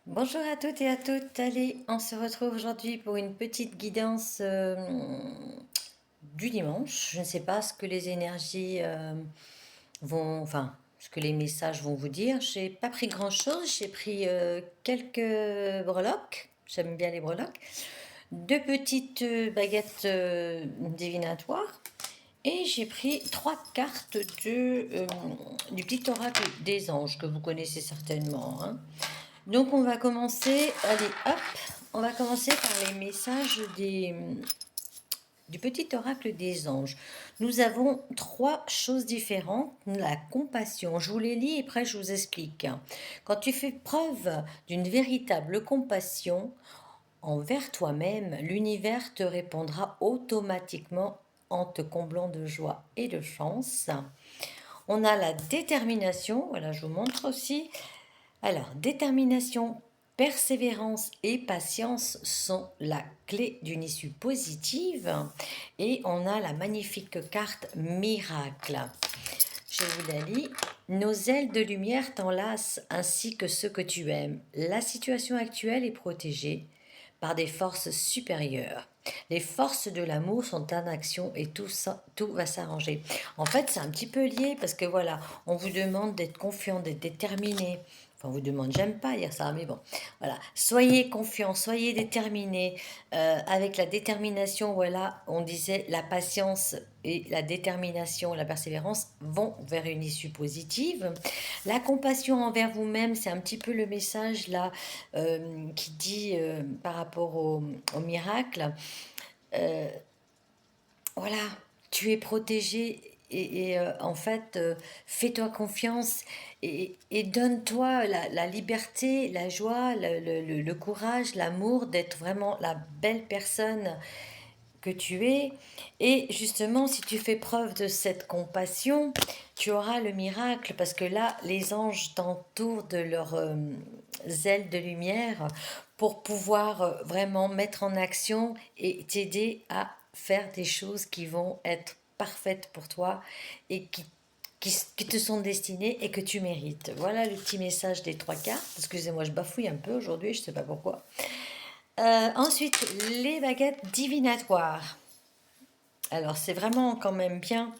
Bonjour à toutes et à toutes. Allez, on se retrouve aujourd'hui pour une petite guidance du dimanche. Je ne sais pas ce que les énergies vont, enfin, ce que les messages vont vous dire. J'ai pas pris grand-chose. J'ai pris quelques breloques. J'aime bien les breloques. Deux petites baguettes divinatoires. Et j'ai pris trois cartes du petit oracle des anges que vous connaissez certainement, hein. Donc on va commencer, allez hop, on va commencer par les messages du petit oracle des anges. Nous avons trois choses différentes. La compassion, je vous les lis et après je vous explique. Quand tu fais preuve d'une véritable compassion envers toi-même, l'univers te répondra automatiquement en te comblant de joie et de chance. On a la détermination, voilà, je vous montre aussi. Alors, détermination, persévérance et patience sont la clé d'une issue positive. Et on a la magnifique carte miracle. Je vous la lis. Nos ailes de lumière t'enlacent ainsi que ceux que tu aimes. La situation actuelle est protégée par des forces supérieures. Les forces de l'amour sont en action et tout va s'arranger. En fait, c'est un petit peu lié parce que voilà, on vous demande d'être confiant, d'être déterminé. Enfin, on vous demande, j'aime pas dire ça, mais bon, voilà. Soyez confiant, soyez déterminé. Avec la détermination, voilà, on disait la patience et la détermination, la persévérance vont vers une issue positive. La compassion envers vous-même, c'est un petit peu le message là qui dit par rapport au miracle, euh, voilà, tu es protégé et en fait, fais-toi confiance et donne-toi la liberté, la joie, le courage, l'amour d'être vraiment la belle personne que tu es. Et justement, si tu fais preuve de cette compassion, tu auras le miracle parce que là, les anges t'entourent de leurs ailes de lumière pour pouvoir vraiment mettre en action et t'aider à faire des choses qui vont être parfaites pour toi et qui te sont destinées et que tu mérites. Voilà le petit message des trois cartes. Excusez-moi, je bafouille un peu aujourd'hui, je ne sais pas pourquoi. Ensuite, les baguettes divinatoires. Alors, c'est vraiment quand même bien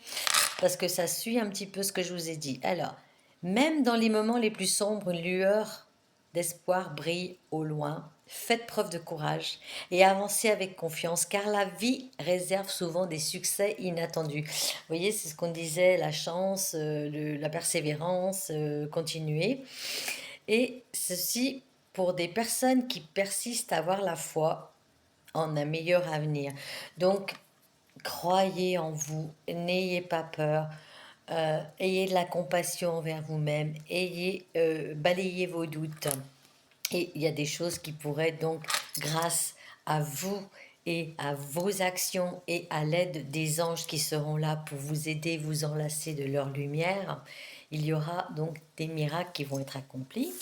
parce que ça suit un petit peu ce que je vous ai dit. Alors, même dans les moments les plus sombres, une lueur d'espoir brille au loin. Faites preuve de courage et avancez avec confiance car la vie réserve souvent des succès inattendus. Vous voyez, c'est ce qu'on disait, la chance, la persévérance, continuer. Et ceci pour des personnes qui persistent à avoir la foi en un meilleur avenir. Donc, croyez en vous, n'ayez pas peur, ayez de la compassion envers vous-même, balayez vos doutes. Et il y a des choses qui pourraient donc, grâce à vous et à vos actions et à l'aide des anges qui seront là pour vous aider, vous enlacer de leur lumière, il y aura donc des miracles qui vont être accomplis.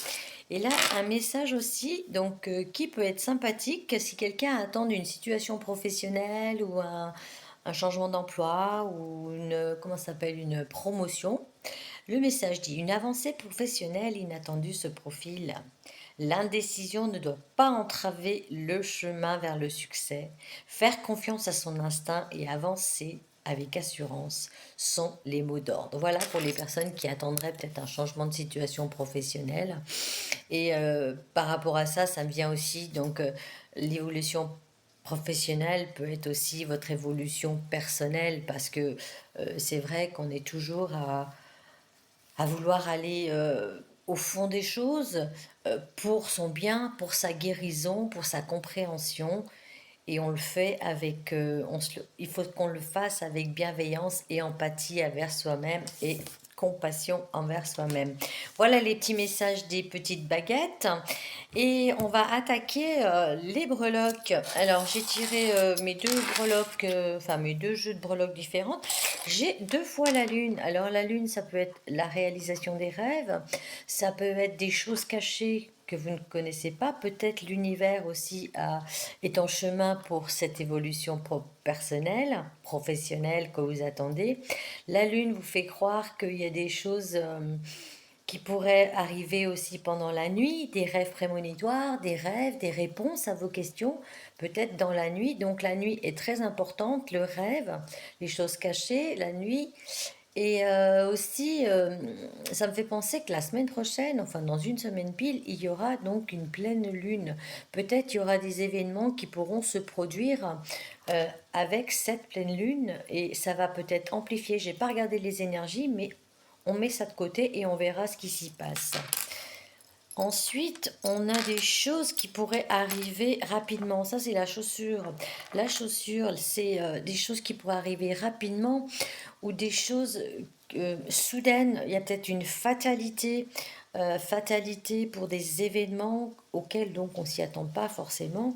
Et là, un message aussi, donc qui peut être sympathique si quelqu'un attend une situation professionnelle ou un changement d'emploi ou une, comment ça s'appelle, une promotion. Le message dit, une avancée professionnelle inattendue se profile. L'indécision ne doit pas entraver le chemin vers le succès. Faire confiance à son instinct et avancer avec assurance sont les mots d'ordre. Voilà pour les personnes qui attendraient peut-être un changement de situation professionnelle. Et par rapport à ça, ça me vient aussi, donc l'évolution professionnelle peut être aussi votre évolution personnelle parce que c'est vrai qu'on est toujours à vouloir aller au fond des choses pour son bien, pour sa guérison, pour sa compréhension. Et on le fait avec, il faut qu'on le fasse avec bienveillance et empathie envers soi-même et compassion envers soi-même. Voilà les petits messages des petites baguettes. Et on va attaquer les breloques. Alors j'ai tiré mes deux breloques, enfin mes deux jeux de breloques différentes. J'ai deux fois la lune. Alors la lune, ça peut être la réalisation des rêves, ça peut être des choses cachées que vous ne connaissez pas. Peut-être l'univers aussi est en chemin pour cette évolution personnelle, professionnelle que vous attendez. La lune vous fait croire qu'il y a des choses qui pourraient arriver aussi pendant la nuit, des rêves prémonitoires, des rêves, des réponses à vos questions, peut-être dans la nuit. Donc la nuit est très importante, le rêve, les choses cachées, la nuit. Et aussi, ça me fait penser que la semaine prochaine, enfin dans une semaine pile, il y aura donc une pleine lune. Peut-être il y aura des événements qui pourront se produire avec cette pleine lune et ça va peut-être amplifier. J'ai pas regardé les énergies, mais on met ça de côté et on verra ce qui s'y passe. Ensuite, on a des choses qui pourraient arriver rapidement. Ça, c'est la chaussure. La chaussure, c'est des choses qui pourraient arriver rapidement ou des choses soudaines. Il y a peut-être une fatalité, fatalité pour des événements auxquels donc on s'y attend pas forcément.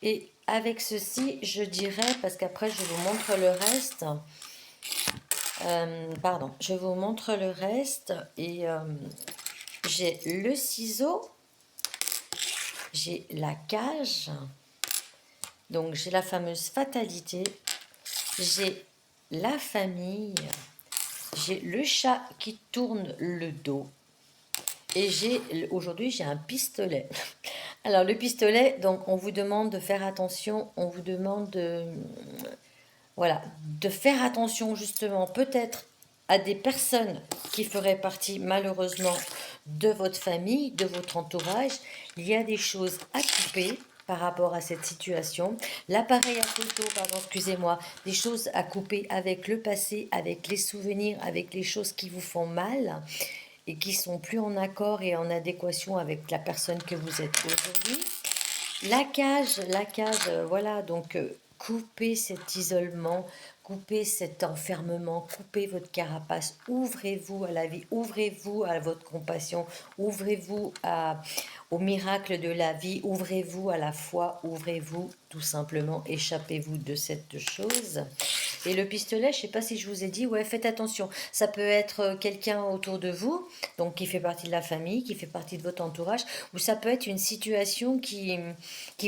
Et avec ceci, je dirais, parce qu'après je vous montre le reste. Pardon, je vous montre le reste et j'ai le ciseau, j'ai la cage, donc j'ai la fameuse fatalité, j'ai la famille, j'ai le chat qui tourne le dos et aujourd'hui j'ai un pistolet. Alors le pistolet, donc on vous demande de faire attention, on vous demande de, voilà, de faire attention justement peut-être à des personnes qui feraient partie malheureusement de votre famille, de votre entourage. Il y a des choses à couper par rapport à cette situation. L'appareil à photo, pardon, excusez-moi, des choses à couper avec le passé, avec les souvenirs, avec les choses qui vous font mal et qui sont plus en accord et en adéquation avec la personne que vous êtes aujourd'hui. La cage, voilà, donc coupez cet isolement, coupez cet enfermement, coupez votre carapace, ouvrez-vous à la vie, ouvrez-vous à votre compassion, ouvrez-vous au miracle de la vie, ouvrez-vous à la foi, ouvrez-vous tout simplement, échappez-vous de cette chose. Et le pistolet, je ne sais pas si je vous ai dit, ouais, faites attention. Ça peut être quelqu'un autour de vous, donc qui fait partie de la famille, qui fait partie de votre entourage, ou ça peut être une situation qui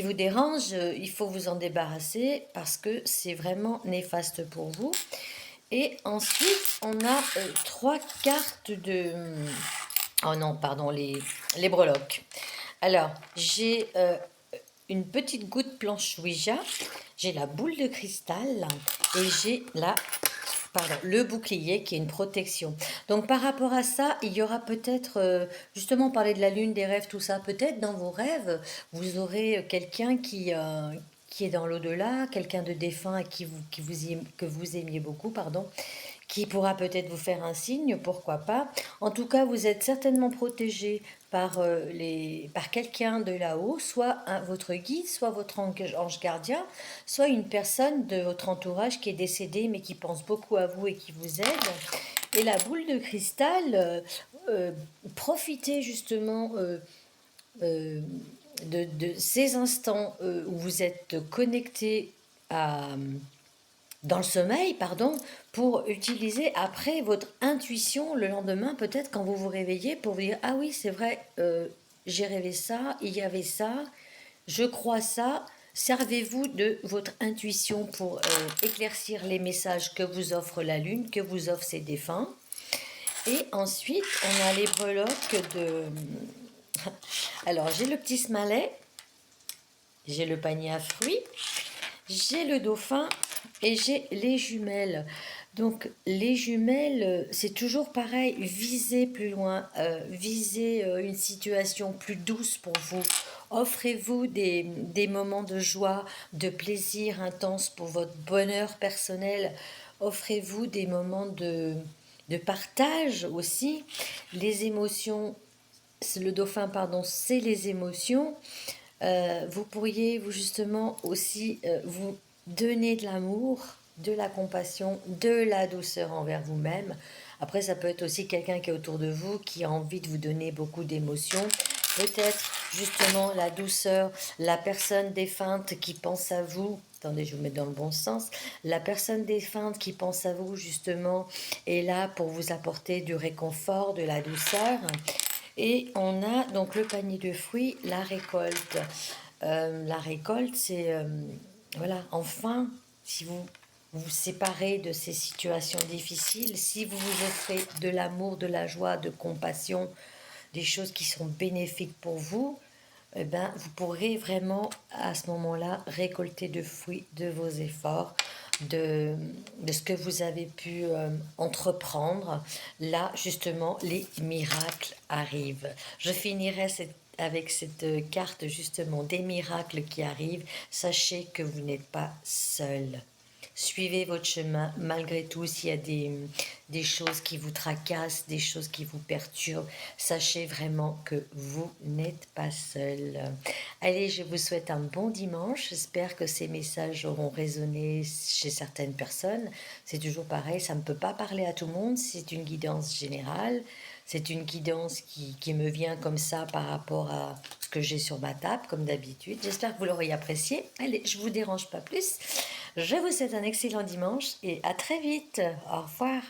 vous dérange. Il faut vous en débarrasser parce que c'est vraiment néfaste pour vous. Et ensuite, on a trois cartes de... Oh non, pardon, les breloques. Alors, j'ai une petite goutte planche Ouija, j'ai la boule de cristal et j'ai le bouclier qui est une protection. Donc par rapport à ça, il y aura peut-être, justement parler de la lune, des rêves, tout ça, peut-être dans vos rêves, vous aurez quelqu'un qui est dans l'au-delà, quelqu'un de défunt que vous aimiez beaucoup, pardon, qui pourra peut-être vous faire un signe, pourquoi pas. En tout cas, vous êtes certainement protégé par quelqu'un de là-haut, soit votre guide, soit votre ange gardien, soit une personne de votre entourage qui est décédée mais qui pense beaucoup à vous et qui vous aide. Et la boule de cristal, profitez justement de ces instants où vous êtes connecté dans le sommeil, pardon, pour utiliser après votre intuition le lendemain, peut-être quand vous vous réveillez, pour vous dire, ah oui, c'est vrai, j'ai rêvé ça, il y avait ça, je crois ça. Servez-vous de votre intuition pour éclaircir les messages que vous offre la lune, que vous offrent ces défunts. Et ensuite, on a les breloques de... Alors, j'ai le petit smalet, j'ai le panier à fruits, j'ai le dauphin et j'ai les jumelles. Donc les jumelles, c'est toujours pareil, visez plus loin, visez une situation plus douce pour vous. Offrez-vous des moments de joie, de plaisir intense pour votre bonheur personnel. Offrez-vous des moments de partage aussi. Les émotions, le dauphin, pardon, c'est les émotions. Vous pourriez vous justement aussi vous donner de l'amour, de la compassion, de la douceur envers vous-même. Après, ça peut être aussi quelqu'un qui est autour de vous, qui a envie de vous donner beaucoup d'émotions. Peut-être justement la douceur, la personne défunte qui pense à vous. Attendez, je vais vous mettre dans le bon sens. La personne défunte qui pense à vous justement est là pour vous apporter du réconfort, de la douceur. Et on a donc le panier de fruits, la récolte. La récolte, c'est, voilà, enfin, si vous vous séparer de ces situations difficiles, si vous vous offrez de l'amour, de la joie, de compassion, des choses qui sont bénéfiques pour vous, eh ben, vous pourrez vraiment à ce moment-là récolter de fruits de vos efforts, de, de ce que vous avez pu entreprendre. Là, justement, les miracles arrivent. Je finirai avec cette carte justement des miracles qui arrivent. Sachez que vous n'êtes pas seul. Suivez votre chemin malgré tout s'il y a des choses qui vous tracassent, des choses qui vous perturbent. Sachez vraiment que vous n'êtes pas seul. Allez, je vous souhaite un bon dimanche. J'espère que ces messages auront résonné chez certaines personnes. C'est toujours pareil, ça ne peut pas parler à tout le monde. C'est une guidance générale. C'est une guidance qui me vient comme ça par rapport à ce que j'ai sur ma table, comme d'habitude. J'espère que vous l'aurez apprécié. Allez, je ne vous dérange pas plus. Je vous souhaite un excellent dimanche et à très vite. Au revoir.